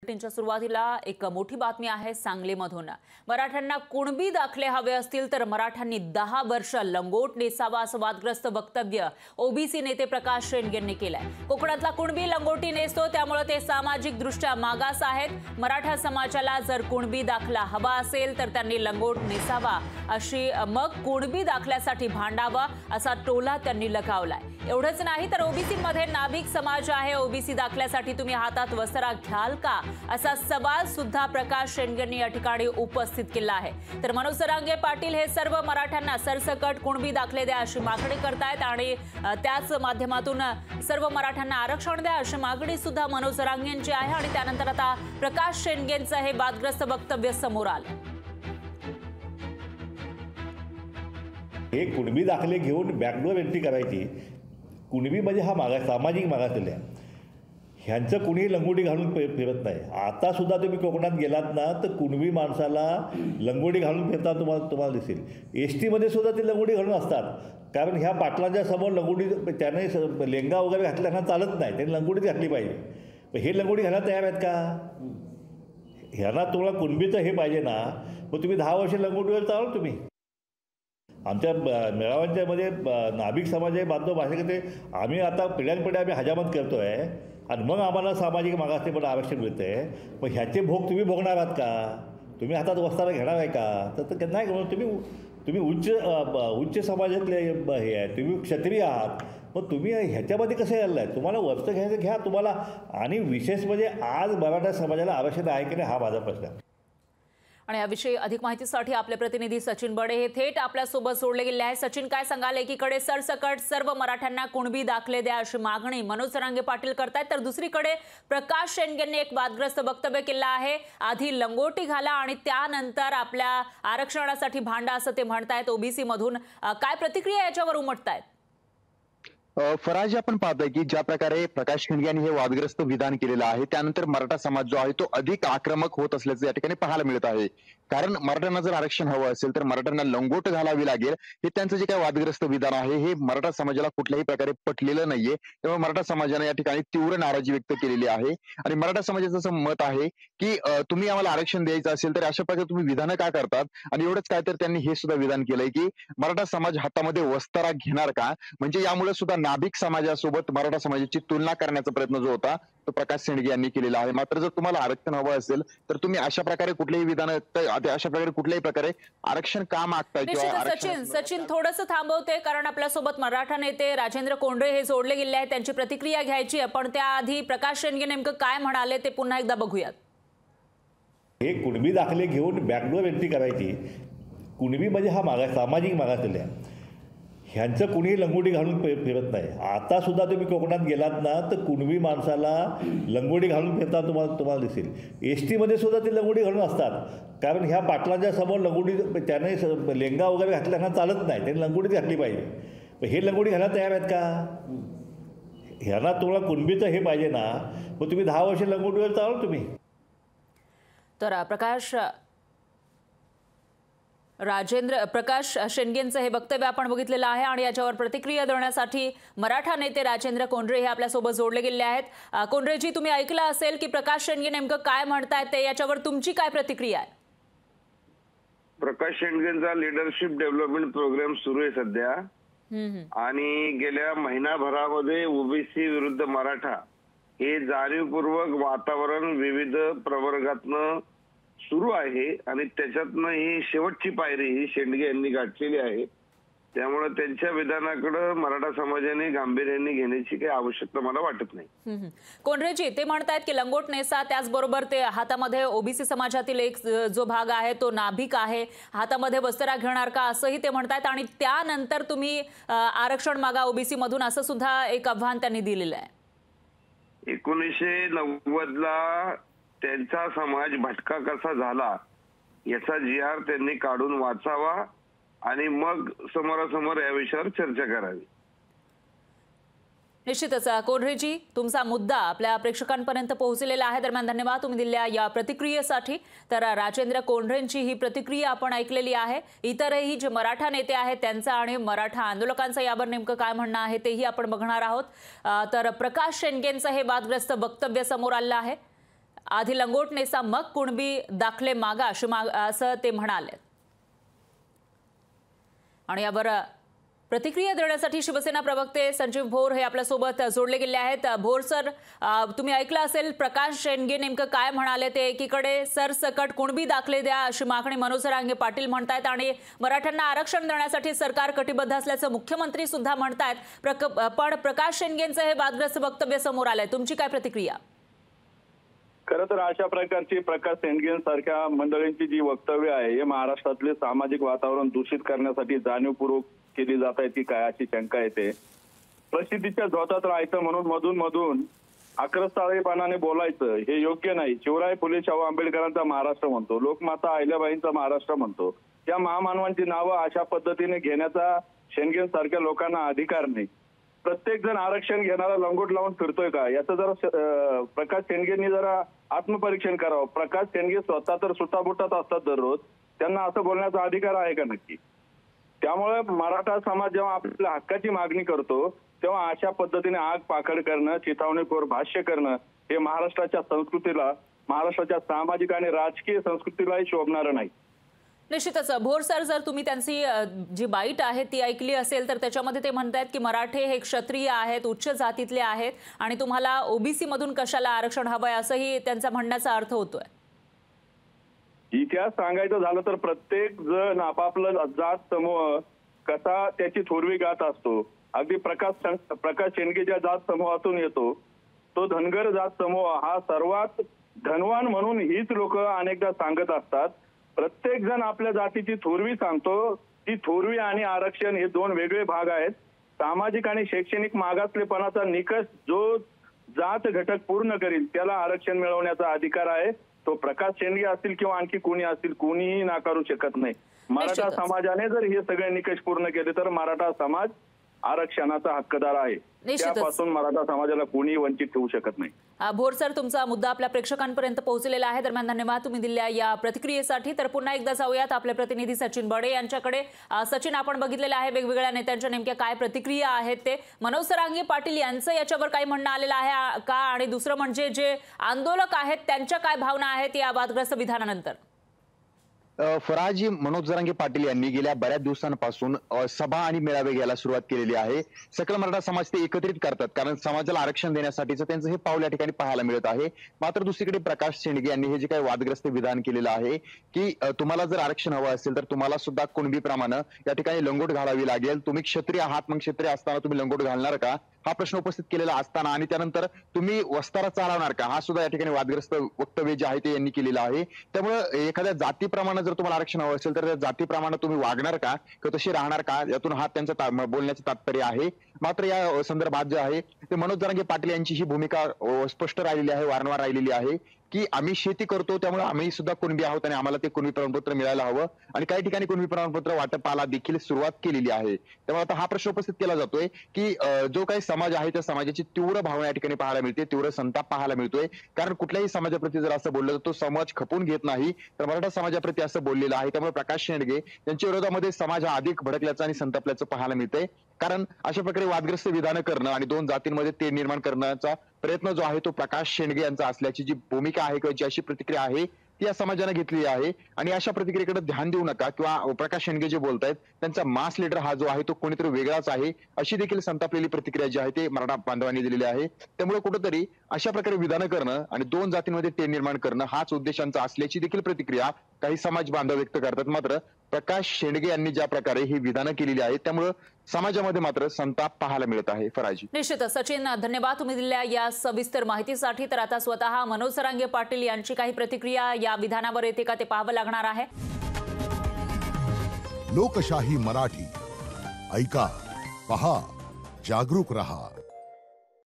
बुलेटिनच्या सुरुवातीला एक मोठी बातमी आहे सांगलीमधून। मराठ्यांना कुणबी दाखले हवे असतील तर मराठ्यांनी 10 वर्ष लंगोट नेसावा असं वादग्रस्त वक्तव्य ओबीसी नेते प्रकाश शेंडगे यांनी केलंय। कोकणातला कुणबी लंगोटी नेसतो त्यामुळे ते सामाजिक दृष्ट्या मागास आहेत। मराठा समाजाला जर कुणबी दाखला हवा असेल तर त्यांनी लंगोट नेसावा अशी मग कुणबी दाखल्यासाठी भांडावा असा टोला त्यांनी लगावलाय। एवढंच नाही तर ओबीसी मध्ये नाभिक समाज आहे, ओबीसी दाखल्यासाठी तुम्ही हातात वस्त्रा घ्याल का असा सवाल सुद्धा प्रकाश शेंडगे यांनी या ठिकाणी उपस्थित केला आहे। तर मनोज जरांगे पाटील हे सर्व मराठ्यांना सरसकट कुणबी दाखले द्या अशी मागणी करतायत आणि त्याच माध्यमातून सर्व मराठ्यांना आरक्षण द्या अशी मागणी सुद्धा मनोज जरांगे यांची आहे। आणि त्यानंतर आता प्रकाश शेंडगे यांचं हे वादग्रस्त वक्तव्य समोर आलं। हे कुणबी दाखले घेऊन बॅकडोर एंट्री करायची। कुणबी म्हणजे हा मागास, सामाजिक मागासलेला आहे। ह्यांचं कुणीही लंगोटी घालून फिरत नाही। आता सुद्धा तुम्ही कोकणात गेलात ना तर कुणबी माणसाला लंगोटी घालून फिरताना तुम्हाला दिसेल। एसटी मध्ये सुद्धा ते लंगोटी घालून असतात, कारण ह्या पाटलांच्या समोर लंगोटी त्याने लेंगा वगैरे घातल्यानं चालत नाही, त्यांनी लंगोटीच घातली पाहिजे। हे लंगोटी घालायला तयार आहेत का? ह्यांना तुम्हाला कुणबीचं हे पाहिजे ना, मग तुम्ही 10 वर्ष लंगोटीवर चालू। तुम्ही आमच्या मेळाव्यांच्या मध्ये नाभिक समाजाचे बांधव भाषा करते, आम्ही आता पिढ्यानपिढ्या आम्ही हजामत करतोय आणि मग आम्हाला सामाजिक मागासलेपण आरक्षण मिळतंय। मग ह्याचे भोग तुम्ही भोगणार आहात का? तुम्ही हातात वस्ताला घेणार आहे का? तर नाही, तुम्ही उच्च समाजातले हे आहे, तुम्ही क्षत्रिय आहात, मग तुम्ही ह्याच्यामध्ये कसं यायला आहे? तुम्हाला वस्त्र घ्यायचं घ्या तुम्हाला। आणि विशेष म्हणजे आज मराठा समाजाला आरक्षण आहे की नाही हा माझा प्रश्न आहे। आणि याविषयी अधिक माहितीसाठी आपले प्रतिनिधी सचिन बडे हे थेट आपल्या सोबत जोडले गेले आहेत। सचिन, काय सांगाल? एकीकडे सरसकट सर्व मराठ्यांना कुणबी दाखले द्या अशी मागणी मनोज जरांगे पाटील करतायत, तर दुसरीकडे प्रकाश शेंडगे यांनी एक वादग्रस्त वक्तव्य केलं आहे। आधी लंगोटी घाला आणि त्यानंतर आपल्या आरक्षणासाठी भांडा असं ते म्हणतायत ओबीसी मधून। काय प्रतिक्रिया याच्यावर उमटतायत? फराज, आपण पाहतोय की ज्या प्रकारे प्रकाश शेंडगे यांनी हे वादग्रस्त विधान केलेलं आहे त्यानंतर मराठा समाज जो आहे तो अधिक आक्रमक होत असल्याचं या ठिकाणी पाहायला मिळत आहे। कारण मराठ्यांना जर आरक्षण हवं असेल तर मराठ्यांना लंगोट घालावी लागेल, हे त्यांचं जे काही वादग्रस्त विधान आहे हे मराठा समाजाला कुठल्याही प्रकारे पटलेलं नाहीये। त्यामुळे मराठा समाजाने या ठिकाणी तीव्र नाराजी व्यक्त केलेली आहे आणि मराठा समाजाचं असं मत आहे की तुम्ही आम्हाला आरक्षण द्यायचं असेल तर अशा प्रकारे तुम्ही विधानं का करतात? आणि एवढंच काय तर त्यांनी हे सुद्धा विधान केलंय की मराठा समाज हातामध्ये वस्तारा घेणार का? म्हणजे यामुळे सुद्धा नाभिक समाजासोबत मराठा समाजाची तुलना करण्याचा प्रयत्न जो होता तो प्रकाश शेंडगे यांनी केलेला आहे। मात्र जर तुम्हाला आरक्षण हवं असेल तर तुम्ही अशा प्रकारे कुठलेही विधान, अशा प्रकारे कुठल्याही प्रकारे आरक्षण का मागताय? सचिन थोडंसं थांबवते, कारण आपल्यासोबत मराठा नेते राजेंद्र कोंढरे हे जोडले गेले आहेत, त्यांची प्रतिक्रिया घ्यायची आहे। पण त्याआधी प्रकाश शेंडगे नेमकं काय म्हणाले ते पुन्हा एकदा बघूयात। हे कुणबी दाखले घेऊन बॅकडोर एंट्री करायची। कुणबी म्हणजे हा मागास, सामाजिक मागासलेला आहे। ह्यांचं कुणीही लंगोटी घालून फिरत नाही। आता सुद्धा तुम्ही कोकणात गेलात ना तर कुणबी माणसाला लंगोटी घालून फिरताना तुम्हाला दिसेल। एसटी मध्ये सुद्धा ते लंगोटी घालून असतात, कारण ह्या पाटलांच्या समोर लंगोटी त्याने लेंगा वगैरे घातल्यानं चालत नाही, त्यांनी लंगोटीच घातली पाहिजे। हे लंगोटी घालायला तयार आहेत का? ह्यांना तुम्हाला कुणबीचं हे पाहिजे ना, मग तुम्ही 10 वर्ष लंगोटीवर चालू। तुम्ही तर प्रकाश शेंडगेंचं हे वक्तव्य आपण बघितलेलं आहे आणि याच्यावर प्रतिक्रिया देण्यासाठी मराठा नेते राजेंद्र कोंढरे हे आपल्यासोबत जोडले गेले आहेत। कोंढरेजी, तुम्ही ऐकलं असेल की प्रकाश शेंडगे नेमकं काय म्हणतायत ते, याच्यावर तुमची काय प्रतिक्रिया आहे? प्रकाश शेंडगेंचा लीडरशिप डेव्हलपमेंट प्रोग्राम सुरू आहे सध्या आणि गेल्या महिनाभरामध्ये ओबीसी विरुद्ध मराठा हे जाणीवपूर्वक वातावरण विविध प्रवर्गातनं सुरू आहे आणि त्याच्यातनं ही शेवटची पायरी ही शेंडगे यांनी गाठलेली आहे। त्यामुळे त्यांच्या विधानाकडे मराठा समाजाने गांभीर्याने घेण्याची काही आवश्यकता मला वाटत नाही। कोंढरेजी, ते म्हणतायत की लंगोट नेसा, त्याचबरोबर ते हातामध्ये ओबीसी समाजातील एक जो भाग आहे तो नाभिक आहे, हातामध्ये वस्त्रा घेणार का असंही ते म्हणतायत आणि त्यानंतर तुम्ही आरक्षण मागा ओबीसी मधून असं सुद्धा एक आव्हान त्यांनी दिलेलं आहे। 1990 ला त्यांचा समाज भटका कसा झाला याचा GR त्यांनी काढून वाचावा आणि मग समोरासमोर या विषयावर चर्चा करावी। निश्चितच कोंढरेजी, तुमचा मुद्दा आपल्या प्रेक्षकांपर्यंत पोहोचलेला आहे। दरम्यान धन्यवाद तुम्ही दिलेल्या या प्रतिक्रियेसाठी। तर राजेंद्र कोंढरेंची ही प्रतिक्रिया आपण ऐकलेली आहे। इतरही जे मराठा नेते आहेत त्यांचा आणि मराठा आंदोलकांचं यावर नेमकं काय म्हणणं आहे तेही आपण बघणार आहोत। तर प्रकाश शेंडगेंचं हे वादग्रस्त वक्तव्य समोर आलं आहे आधी लंगोट नेसा मग कुणबी दाखले मागा असं ते म्हणाले. आणि यावर प्रतिक्रिया देण्यासाठी शिवसेना प्रवक्ते संजीव भोर हे आपल्यासोबत जोडले गेले आहेत. भोर सर, तुम्ही ऐकलं असेल प्रकाश शेंडगे नेमकं काय म्हणाले ते. एकीकडे सरसकट कुणबी दाखले द्या अशी मागणी मनोज जरांगे पाटील म्हणतायत आणि मराठ्यांना आरक्षण देण्यासाठी सरकार कटिबद्ध असल्याचं मुख्यमंत्री सुद्धा म्हणतायत. पण प्रकाश शेंडगेंचं हे वादग्रस्त वक्तव्य समोर आलंय. तुमची काय प्रतिक्रिया? खरं तर अशा प्रकारची प्रकाश शेंडगेंसारख्या मंडळींची जी वक्तव्य आहे हे महाराष्ट्रातले सामाजिक वातावरण दूषित करण्यासाठी जाणीवपूर्वक केली जात आहे की काय अशी शंका येते. प्रसिद्धीच्या झोतात राहायचं म्हणून मधून मधून आक्रस्ताळेपणाने बोलायचं हे योग्य नाही. शिवराय फुले शाहू आंबेडकरांचा महाराष्ट्र म्हणतो, लोकमाता अहिल्याबाईंचा महाराष्ट्र म्हणतो. त्या महामानवांची नावं अशा पद्धतीने घेण्याचा शेंडगेंसारख्या लोकांना अधिकार नाही. प्रत्येक जण आरक्षण घेणारा लंगोट लावून फिरतोय का याचं जरा प्रकाश शेंडगेंनी जरा आत्मपरीक्षण करावं. प्रकाश शेंडगे स्वतः तर सुटाबुटात असतात दररोज, त्यांना असं बोलण्याचा अधिकार आहे का नक्की? त्यामुळे मराठा समाज जेव्हा आपल्या हक्काची मागणी करतो तेव्हा अशा पद्धतीने आग पाखड करणं, चिथावणीखोर भाष्य करणं हे महाराष्ट्राच्या संस्कृतीला, महाराष्ट्राच्या सामाजिक आणि राजकीय संस्कृतीलाही शोभणारं नाही. निश्चितच भोर सर, जर तुम्ही त्यांची जी बाईट आहे ती ऐकली असेल तर त्याच्यामध्ये ते म्हणतायत की मराठे हे क्षत्रिय आहेत, उच्च जातीतले आहेत आणि तुम्हाला ओबीसी मधून कशाला आरक्षण हवंय असंही त्यांचा म्हणण्याचा अर्थ होतोय. इतिहास सांगायचं झालं तर प्रत्येक जण आपापला जात समूह कसा त्याची थोरवी गात असतो. अगदी प्रकाश शेंडगे ज्या जात समूहातून येतो तो धनगर जात समूह हा सर्वात धनवान म्हणून हीच लोक अनेकदा सांगत असतात. प्रत्येक जण आपल्या जातीची थोरवी सांगतो. ती थोरवी आणि आरक्षण हे दोन वेगळे भाग आहेत. सामाजिक आणि शैक्षणिक मागासलेपणाचा निकष जो जात घटक पूर्ण करील त्याला आरक्षण मिळवण्याचा अधिकार आहे. तो प्रकाश शेंडगे असतील किंवा आणखी कोणी असतील, कोणीही नाकारू शकत नाही. मराठा समाजाने जर हे सगळे निकष पूर्ण केले तर मराठा समाज आरक्षणाचा हक्कदार आहे. त्यापासून मराठा समाजाला कोणी वंचित ठेवू शकत नाही. भोर सर, तुमचा मुद्दा आपल्या प्रेक्षकांपर्यंत पोहोचलेला आहे. दरम्यान धन्यवाद तुम्ही दिलेल्या या प्रतिक्रियेसाठी. तर पुन्हा एकदा जाऊयात आपले प्रतिनिधी सचिन बडे यांच्याकडे. सचिन, आपण बघितलेलं आहे वेगवेगळ्या नेत्यांच्या नेमक्या काय प्रतिक्रिया आहेत ते. मनोज जरांगे पाटील यांचं याच्यावर काही म्हणणं आलेलं आहे का? आणि दुसरं म्हणजे जे आंदोलक आहेत त्यांच्या काय भावना आहेत या वादग्रस्त विधानानंतर? फराजी मनोज जरांगे पाटील यांनी गेल्या बऱ्याच दिवसांपासून सभा आणि मेळावे घ्यायला सुरुवात केलेली आहे. सकल मराठा समाज ते एकत्रित करतात कारण समाजाला आरक्षण देण्यासाठीचं त्यांचं हे पाऊल या ठिकाणी पाहायला मिळत आहे. मात्र दुसरीकडे प्रकाश शेंडगे यांनी हे जे काही वादग्रस्त विधान केलेलं आहे की तुम्हाला जर आरक्षण हवं असेल तर तुम्हाला सुद्धा कुणबीप्रमाणे या ठिकाणी लंगोट घालावी लागेल. तुम्ही क्षत्रिय आहात, मग क्षत्रिय असताना तुम्ही लंगोट घालणार का हा प्रश्न उपस्थित केलेला असताना आणि त्यानंतर तुम्ही वस्तारा चालवणार का हा सुद्धा या ठिकाणी वादग्रस्त वक्तव्य जे आहे ते यांनी केलेलं आहे. त्यामुळे एखाद्या जातीप्रमाणे जर तुम्हाला आरक्षण हवं असेल तर त्या जातीप्रमाणे तुम्ही वागणार का किंवा तशी राहणार का यातून हा त्यांचा बोलण्याचं तात्पर्य आहे. मात्र या संदर्भात जे आहे ते मनोज जरांगे पाटील यांची ही भूमिका स्पष्ट राहिलेली आहे, वारंवार राहिलेली आहे की आम्ही शेती करतो त्यामुळे आम्ही सुद्धा कुणबी आहोत आणि आम्हाला ते कुणबी प्रमाणपत्र मिळायला हवं आणि काही ठिकाणी कुणबी प्रमाणपत्र वाटपाला देखील सुरुवात केलेली आहे. त्यामुळे आता हा प्रश्न उपस्थित केला जातोय की जो काही समाज आहे त्या समाजाची तीव्र भावना या ठिकाणी पाहायला मिळते, तीव्र संताप पाहायला मिळतोय. कारण कुठल्याही समाजाप्रती जर असं बोललं तर तो समाज खपून घेत नाही, तर मराठा समाजाप्रती असं बोललेलं आहे. त्यामुळे प्रकाश शेंडगे यांच्या विरोधामध्ये समाज हा अधिक भडकल्याचं आणि संतापल्याचं पाहायला मिळतंय. कारण अशा प्रकारे वादग्रस्त विधानं करणं आणि दोन जातींमध्ये ते निर्माण करण्याचा प्रयत्न जो आहे तो प्रकाश शेंडगे यांचा असल्याची जी भूमिका आहे किंवा जी अशी प्रतिक्रिया आहे ती या समाजाने घेतलेली आहे. आणि अशा प्रतिक्रियेकडे ध्यान देऊ नका किंवा प्रकाश शेंडगे जे बोलतायत त्यांचा मास लीडर हा जो आहे तो कोणीतरी वेगळाच आहे अशी देखील संतापलेली प्रतिक्रिया जी आहे ते मराठा बांधवांनी दिलेली आहे. त्यामुळे कुठेतरी अशा प्रकारे विधानं करणं आणि दोन जातींमध्ये ते निर्माण करणं हाच उद्देशांचा असल्याची देखील प्रतिक्रिया काही समाज बांधव व्यक्त करतात. मात्र प्रकाश शेंडगे यांनी ज्या प्रकारे ही विधानं केलेली आहेत त्यामुळे समाजामध्ये मात्र संताप पाहायला मिळत आहे. फराजी, निश्चितच सचिन, धन्यवाद तुम्ही दिलेल्या या सविस्तर माहितीसाठी. तर आता स्वतः मनोज जरांगे पाटील यांची काही प्रतिक्रिया या विधानावर येते का ते पाहावं लागणार आहे. लोकशाही मराठी ऐका, पहा, जागरूक रहा.